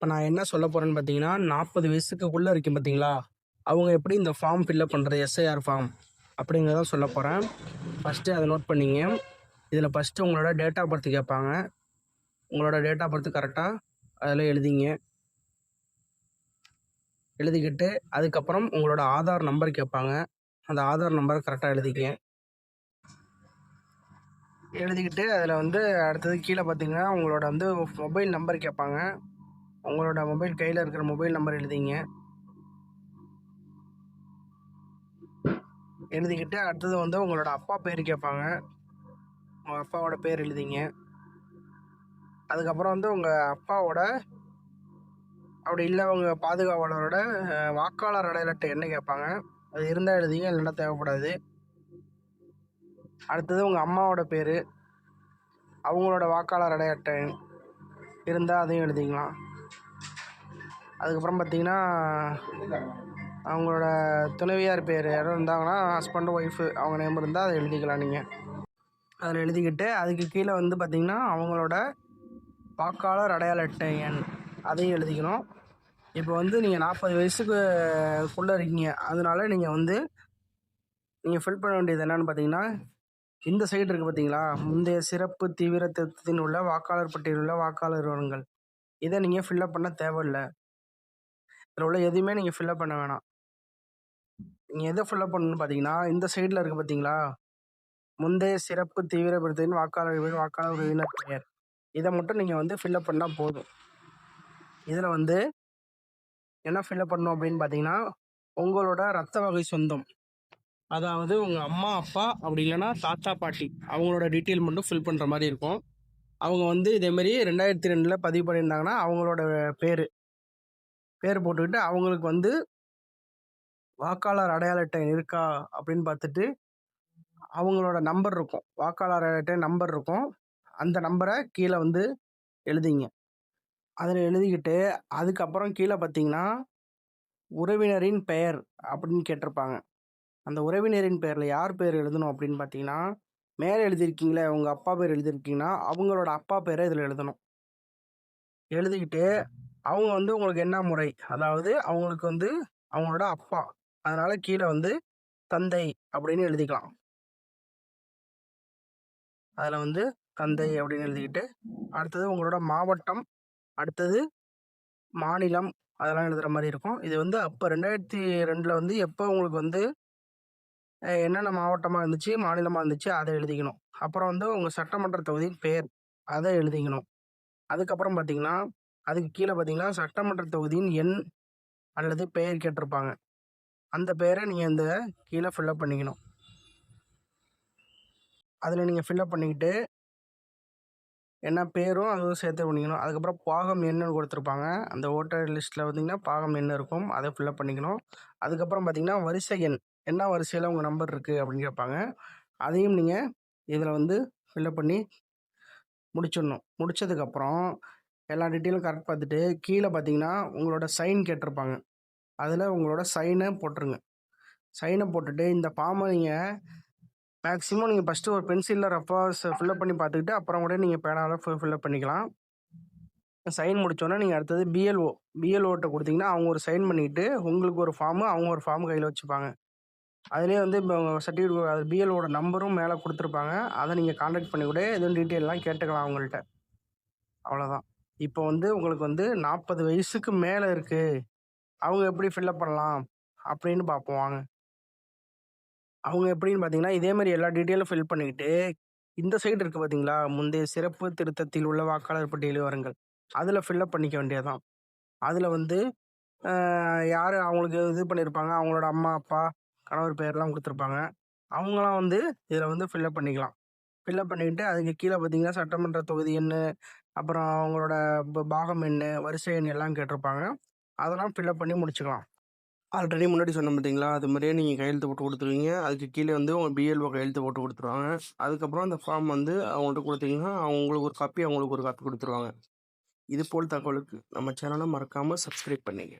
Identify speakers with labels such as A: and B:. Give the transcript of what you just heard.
A: இப்ப நான் என்ன சொல்ல போறேன்னு பார்த்தீங்கன்னா, 40 வயசுக்குள்ள இருக்கீங்க பார்த்தீங்களா? அவங்க எப்படி இந்த ஃபார்ம் ஃபில்அப் பண்றது? எஸ்ஐஆர் ஃபார்ம் அப்படிங்கிறத சொல்ல போறேன். ஃபர்ஸ்ட்டு அத நோட் பண்ணிங்க. இதில ஃபர்ஸ்ட்டு உங்களோட டேட் ஆஃப் பர்த் கேட்பாங்க. உங்களோட டேட் ஆஃப் பர்த் கரெக்ட்டா அதில எழுதிங்க. எழுதிக்கிட்டு அதுக்கப்புறம் உங்களோட ஆதார் நம்பர் கேட்பாங்க. அந்த ஆதார் நம்பர கரெக்ட்டா எழுதிக்கங்க. எழுதிக்கிட்டு அதில வந்து அடுத்தது கீழ பார்த்தீங்கன்னா, உங்களோட வந்து மொபைல் நம்பர் கேட்பாங்க. உங்களோட மொபைல் கையில இருக்கிற மொபைல் நம்பர் எழுதிங்க. எழுதிக்கிட்டு அடுத்தது வந்து உங்களோட அப்பா பேர் கேட்பாங்க. உங்க அப்பாவோட பேர் எழுதிங்க. அதுக்கப்புறம் வந்து உங்க அப்பாவோட அப்படி இல்ல உங்க பாதுகாவலரோட வாக்காளர் அடையாள அட்டை எண்ணை கேட்பாங்க. அது இருந்தா எழுதிங்க, இல்லைன்னா தேவைப்படாது. அடுத்தது உங்க அம்மாவோட பேரு, அவங்களோட வாக்காளர் அடையாள அட்டை இருந்தா அதையும் எழுதிக்கலாம். அதுக்கப்புறம் பார்த்தீங்கன்னா, அவங்களோட துணைவியார் பேர் யாரும் இருந்தாங்கன்னா, ஹஸ்பண்ட், ஒய்ஃபு அவங்க நேம் இருந்தா அத எழுதிக்கலாம் நீங்க. அதில எழுதிக்கிட்டு அதுக்கு கீழ வந்து பார்த்தீங்கன்னா, அவங்களோட வாக்காளர் அடையாள அட்டை எண் அதையும் எழுதிக்கணும். இப்போ வந்து நீங்க 40 வயசுக்குள்ள இருக்கீங்க. அதனால நீங்க ஃபில் பண்ண வேண்டியது என்னன்னு பார்த்தீங்கன்னா, இந்த சைடு இருக்கு பார்த்தீங்களா? முந்தைய சிறப்பு தீவிர திருத்தத்தில் உள்ள வாக்காளர் பட்டியலில் உள்ள வாக்காளர் விவரங்கள். இத நீங்க ஃபில்அப் பண்ண தேவையில்ல. இதில உள்ள எதையுமே நீங்க ஃபில்அப் பண்ண வேணாம். நீங்க எத ஃபில்அப் பண்ணணும்னு பார்த்தீங்கன்னா, இந்த சைடுல இருக்கு பார்த்தீங்களா? முந்தைய சிறப்பு தீவிர திருத்தத்தின் வாக்காளர் பேர், வாக்காளர் உறவினர் பெயர். இத மட்டும் நீங்க வந்து ஃபில்அப் பண்ணா போதும். இதில வந்து என்ன ஃபில்அப் பண்ணணும் அப்படின்னு பார்த்தீங்கன்னா, உங்களோட ரத்த வகை சொந்தம். அதாவது உங்க அம்மா, அப்பா அப்படி இல்லைன்னா தாத்தா, பாட்டி அவங்களோட டீட்டெயில் மட்டும் ஃபில் பண்ற மாரி இருக்கும். அவங்க வந்து இதே மாரி 2002ல பதிவு பண்ணியிருந்தாங்கன்னா, அவங்களோட பேரு போட்டுக்கிட்டு அவங்களுக்கு வந்து வாக்காளர் அடையாள அட்டை இருக்கா அப்படின்னு பார்த்துட்டு, அவங்களோட நம்பர் இருக்கும். வாக்காளர் அடையாள அட்டை நம்பர் இருக்கும். அந்த நம்பர கீழ வந்து எழுதிங்க. அதில எழுதிக்கிட்டு அதுக்கப்புறம் கீழ பார்த்தீங்கன்னா, உறவினரின் பெயர் அப்படின்னு கேட்டிருப்பாங்க. அந்த உறவினரின் பெயர்ல யார் பேர் எழுதணும் அப்படின்னு பார்த்தீங்கன்னா, மேல எழுதியிருக்கீங்களே உங்க அப்பா பேர் எழுதியிருக்கீங்கன்னா, அவங்களோட அப்பா பேர இதில எழுதணும். எழுதிக்கிட்டு அவங்க வந்து உங்களுக்கு என்ன முறை? அதாவது அவங்களுக்கு வந்து அவங்களோட அப்பா. அதனால கீழ வந்து தந்தை அப்படின்னு எழுதிக்கலாம். அதில வந்து தந்தை அப்படின்னு எழுதிக்கிட்டு, அடுத்தது உங்களோட மாவட்டம், அடுத்தது மாநிலம் அதெல்லாம் எழுதுற மாரி இருக்கும். இது வந்து அப்ப 2002ல வந்து எப்ப உங்களுக்கு வந்து என்னென்ன மாவட்டமா இருந்துச்சு, மாநிலமா இருந்துச்சு அத எழுதிக்கணும். அப்புறம் வந்து உங்க சட்டமன்ற தொகுதியின் பெயர் அத எழுதிக்கணும். அதுக்கப்புறம் பார்த்தீங்கன்னா, அதுக்கு கீழ பார்த்தீங்கன்னா, சட்டமன்ற தொகுதியின் எண் அல்லது பெயர் கேட்டிருப்பாங்க. அந்த பெயர நீங்க இந்த கீழ ஃபில்அப் பண்ணிக்கணும். அதில நீங்க ஃபில்அப் பண்ணிக்கிட்டு, என்ன பேரும் அதுவும் சேர்த்து பண்ணிக்கணும். அதுக்கப்புறம் பாகம் எண்ணுன்னு குடுத்துருப்பாங்க. அந்த ஓட்டர் லிஸ்ட்ல பார்த்தீங்கன்னா, பாகம் எண் இருக்கும். அத ஃபில்அப் பண்ணிக்கணும். அதுக்கப்புறம் பார்த்தீங்கன்னா, வரிசை எண். என்ன வரிசையில உங்க நம்பர் இருக்கு அப்படின்னு கேட்பாங்க. அதையும் நீங்க இதில வந்து ஃபில்அப் பண்ணி முடிச்சிடணும். முடிச்சதுக்கப்புறம் எல்லா டீட்டெயிலும் கரெக்ட் பார்த்துட்டு, கீழ பார்த்தீங்கன்னா, உங்களோட சைன் கேட்டிருப்பாங்க. அதில உங்களோட சைன போட்டுருங்க. சைன போட்டுட்டு இந்த ஃபார்ம நீங்க மேக்ஸிமம் நீங்க ஃபர்ஸ்ட்டு ஒரு பென்சில்ல ரஃப்பா ஃபில்அப் பண்ணி பார்த்துக்கிட்டு, அப்புறம் கூட நீங்க பேனால ஃபில்அப் பண்ணிக்கலாம். சைன் முடிச்சோனே நீங்க அடுத்தது பிஎல்ஓட்ட குடுத்தீங்கன்னா, அவங்க ஒரு சைன் பண்ணிட்டு, உங்களுக்கு ஒரு ஃபார்மு, அவங்க ஒரு ஃபார்ம் கையில வச்சுப்பாங்க. அதிலேயே வந்து இப்போ உங்க சர்டிஃபிகேட் அது பிஎல்ஓட நம்பரும் மேல குடுத்துருப்பாங்க. அத நீங்க கான்டாக்ட் பண்ணி கூட எதுவும் டீட்டெயில்லாம் கேட்டுக்கலாம் அவங்கள்ட்ட. அவ்வளோதான். இப்போ வந்து உங்களுக்கு வந்து 40 வயசுக்கு மேல இருக்கு. அவங்க எப்படி ஃபில்அப் பண்ணலாம்? அப்படின்னு பார்ப்போம் வாங்க. அவங்க எப்படின்னு பார்த்தீங்கன்னா, இதே மாரி எல்லா டீட்டெயிலும் ஃபில் பண்ணிக்கிட்டு, இந்த சைடு இருக்கு பார்த்தீங்களா? முந்தைய சிறப்பு திருத்தத்தில் உள்ள வாக்காளர் பட்டியல் விவரங்கள். அதில ஃபில்அப் பண்ணிக்க வேண்டியது தான். அதில வந்து அ யாரு அவங்களுக்கு இது பண்ணியிருப்பாங்க, அவங்களோட அம்மா, அப்பா, கணவர் பெயர்லாம் குடுத்துருப்பாங்க. அவங்கலாம் வந்து இதில வந்து ஃபில்அப் பண்ணிக்கலாம். ஃபில்அப் பண்ணிக்கிட்டு அதுக்கு கீழ பார்த்தீங்கன்னா, சட்டமன்ற தொகுதி எண்ணு, அப்புறம் அவங்களோட பாகம் எண்ணு, வரிசை எண் எல்லாம் கேட்டிருப்பாங்க. அதெல்லாம் ஃபில்அப் பண்ணி முடிச்சுக்கலாம். ஆல்ரெடி முன்னாடி சொன்னேன் பார்த்தீங்களா? அது மாரியே நீங்க கையெழுத்து போட்டு குடுத்துருவீங்க. அதுக்கு கீழ வந்து உங்க பிஎல்ஓ கையெழுத்து போட்டு குடுத்துருவாங்க. அதுக்கப்புறம் அந்த ஃபார்ம் வந்து அவங்கள்ட்ட குடுத்தீங்கன்னா, உங்களுக்கு ஒரு காப்பி, அவங்களுக்கு ஒரு காப்பி குடுத்துருவாங்க. இது போல் தகவலுக்கு நம்ம சேனல மறக்காம சப்ஸ்கிரைப் பண்ணீங்க.